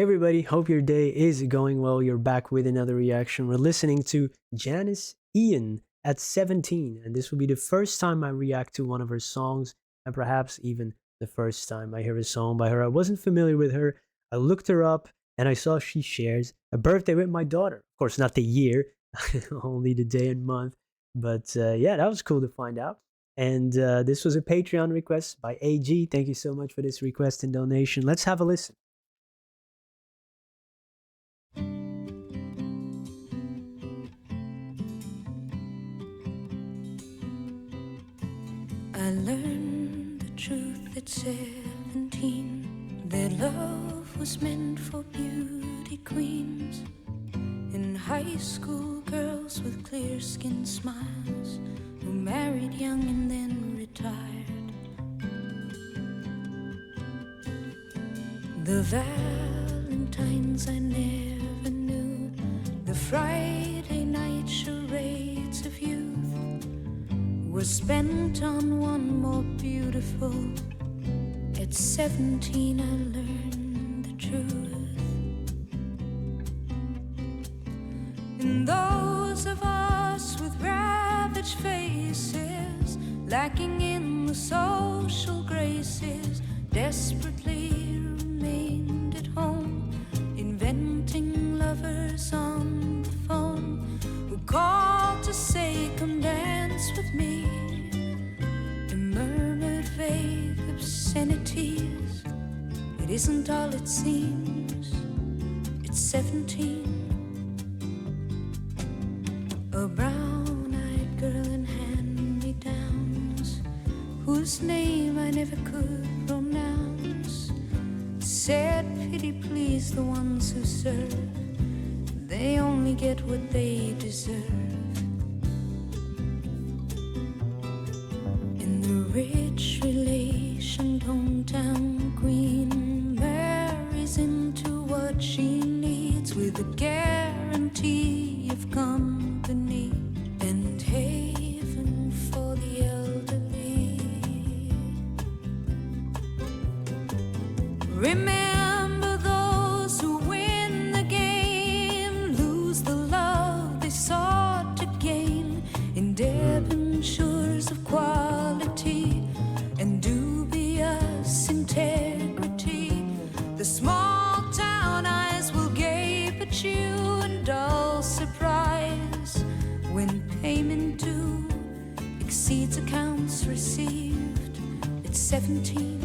Hey everybody, hope your day is going well. You're back with another reaction. We're listening to Janis Ian at 17, and this will be the first time I react to one of her songs, and perhaps even the first time I hear a song by her. I wasn't familiar with her. I looked her up and I saw she shares a birthday with my daughter. Of course, not the year, only the day and month. But yeah, that was cool to find out. And this was a Patreon request by AG. Thank you so much for this request and donation. Let's have a listen. I learned the truth at 17, that love was meant for beauty queens. In high school, girls with clear skin smiles who married young and then retired. The Valentines I never knew, the Friday night charades of youth, were spent on one more beautiful. At 17 I learned the truth. And those of us with ravaged faces, lacking in the social graces, desperately remained at home, inventing lovers on the phone, who called to say, "Come dance with me," and murmured vague obscenities. It isn't all it seems. It's 17. A brown-eyed girl in hand-me-downs, whose name I never could pronounce, said, "Pity please the ones who serve. They only get what they deserve." And the rich relationed hometown queen marries into what she needs, with a guarantee of company and haven for the elderly. Remember those who win the game, lose the love they sought to gain, in debentures of quality and dubious integrity. The small town eyes will gape at you in dull surprise when payment due exceeds accounts received. It's 17.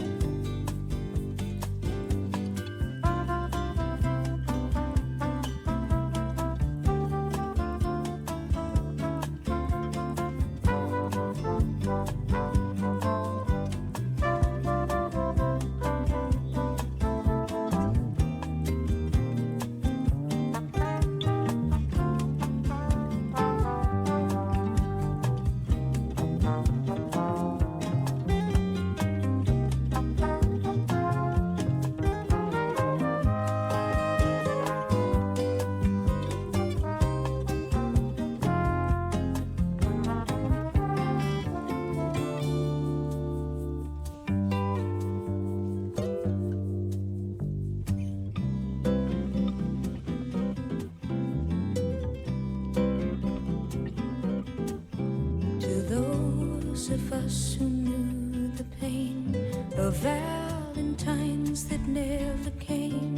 Of us who knew the pain of Valentines that never came,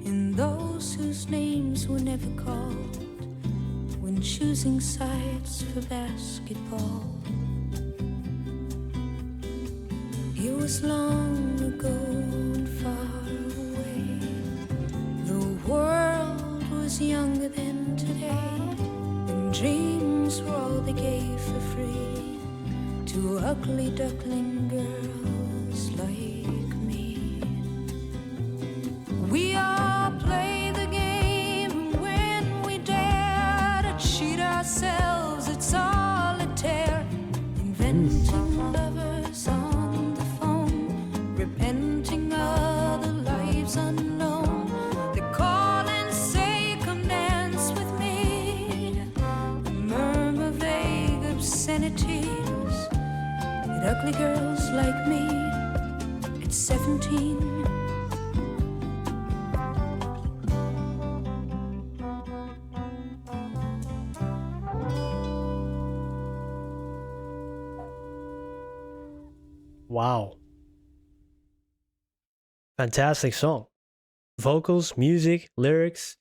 and those whose names were never called when choosing sides for basketball. It was long ago and far away. The world was younger than today, and dreams were all they gave for free to ugly duckling girls like me. We all play the game when we dare to cheat ourselves at solitaire, inventing lovers on the phone, repenting other lives unknown. They call and say, "Come dance with me," murmur vague obscenities. Ugly girls like me, it's 17. Wow, fantastic song. Vocals, music, lyrics.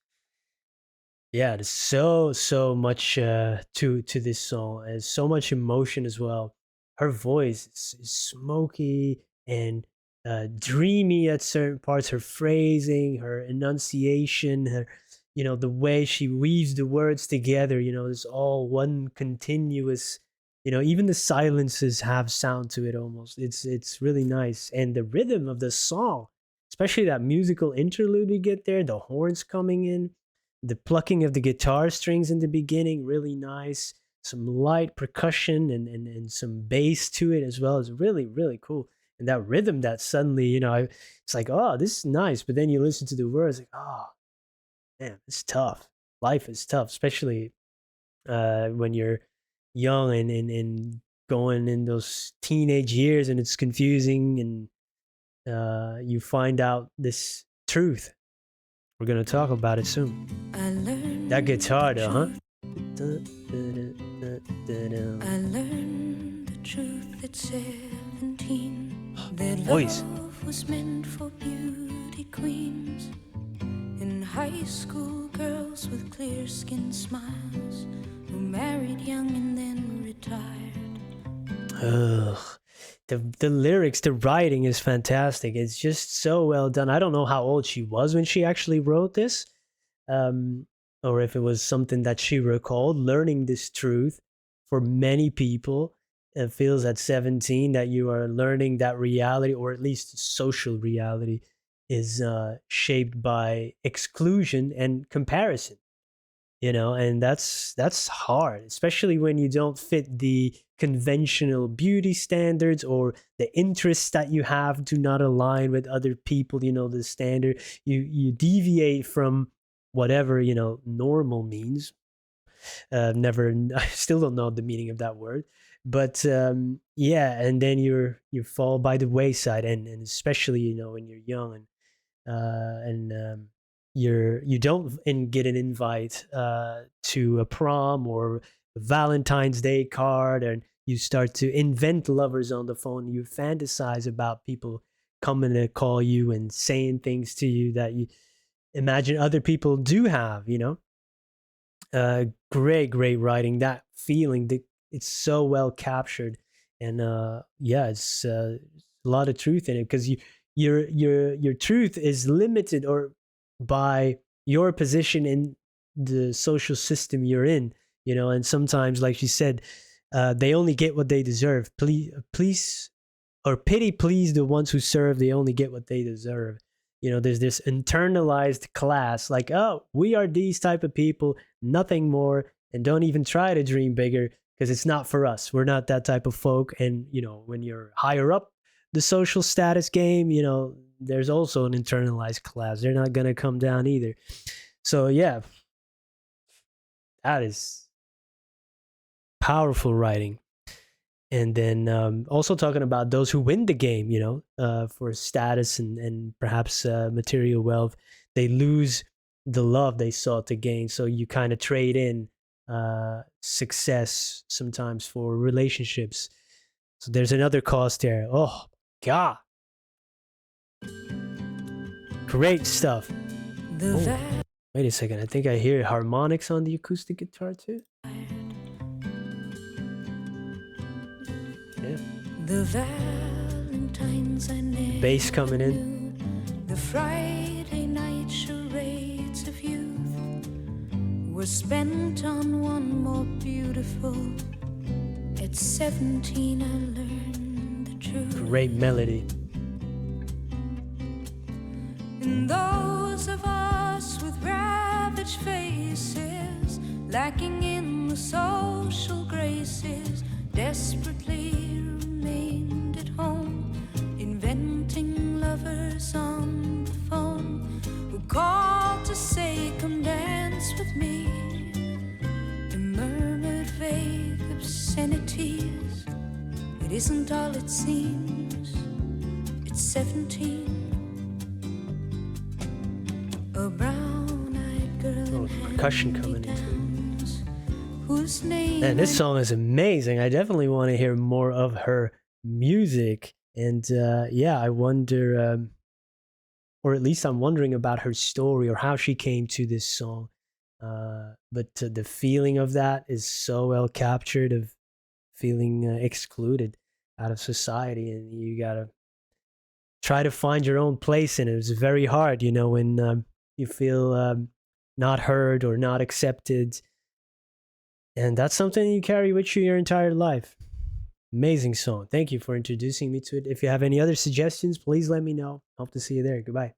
Yeah, there's so much to this song, and so much emotion as well. Her voice is smoky and dreamy at certain parts. Her phrasing, her enunciation, her, the way she weaves the words together. It's all one continuous. Even the silences have sound to it almost. It's really nice, and the rhythm of the song, especially that musical interlude we get there, the horns coming in, the plucking of the guitar strings in the beginning, really nice. Some light percussion and some bass to it as well, is really, really cool. And that rhythm that suddenly, it's like, oh, this is nice. But then you listen to the words, like, oh, man, it's tough. Life is tough, especially when you're young and going in those teenage years, and it's confusing, and you find out this truth. We're going to talk about it soon. That guitar, though, huh? I learned the truth at 17. That Voice. love was meant for beauty queens. In high school, girls with clear skin smiles who married young and then retired. Ugh. The lyrics, the writing is fantastic. It's just so well done. I don't know how old she was when she actually wrote this, or if it was something that she recalled. Learning this truth, for many people, it feels at 17 that you are learning that reality, or at least social reality, is shaped by exclusion and comparison. And that's hard, especially when you don't fit the conventional beauty standards, or the interests that you have do not align with other people. The standard, you deviate from whatever normal means. Never I still don't know the meaning of that word, but yeah, and then you fall by the wayside, and especially when you're young, and you don't get an invite to a prom or a Valentine's Day card, and you start to invent lovers on the phone. You fantasize about people coming to call you and saying things to you that you imagine other people do have. Great writing. That feeling, it's so well captured, and yeah, it's a lot of truth in it, because your truth is limited or by your position in the social system you're in. And sometimes, like she said, they only get what they deserve. Please, or pity please the ones who serve. They only get what they deserve. There's this internalized class, like, oh, we are these type of people, nothing more, and don't even try to dream bigger, because it's not for us. We're not that type of folk. And when you're higher up the social status game, there's also an internalized class. They're not going to come down either. So yeah, that is powerful writing. And then also talking about those who win the game, for status and perhaps material wealth, they lose the love they sought to gain. So you kind of trade in success sometimes for relationships. So there's another cost there. Oh, God. Great stuff. Oh, wait a second. I think I hear harmonics on the acoustic guitar too. Yeah. The Valentines I never Bass coming in. knew, the Friday night charades of youth were spent on one more beautiful. At 17 I learned the truth. Great melody. And those of us with ravaged faces, lacking in the social graces, desperately remained at home, inventing lovers on the phone, who called to say, come dance with me, and murmured vague obscenities. It isn't all it seems. It's 17. A brown-eyed girl percussion coming in. whose name And this song is amazing. I definitely want to hear more of her music. And yeah, I wonder, or at least I'm wondering about her story or how she came to this song. But the feeling of that is so well captured, of feeling excluded out of society, and you gotta try to find your own place in it. It's very hard, when you feel not heard or not accepted, and that's something you carry with you your entire life. Amazing song. Thank you for introducing me to it. If you have any other suggestions, please let me know. Hope to see you there. Goodbye.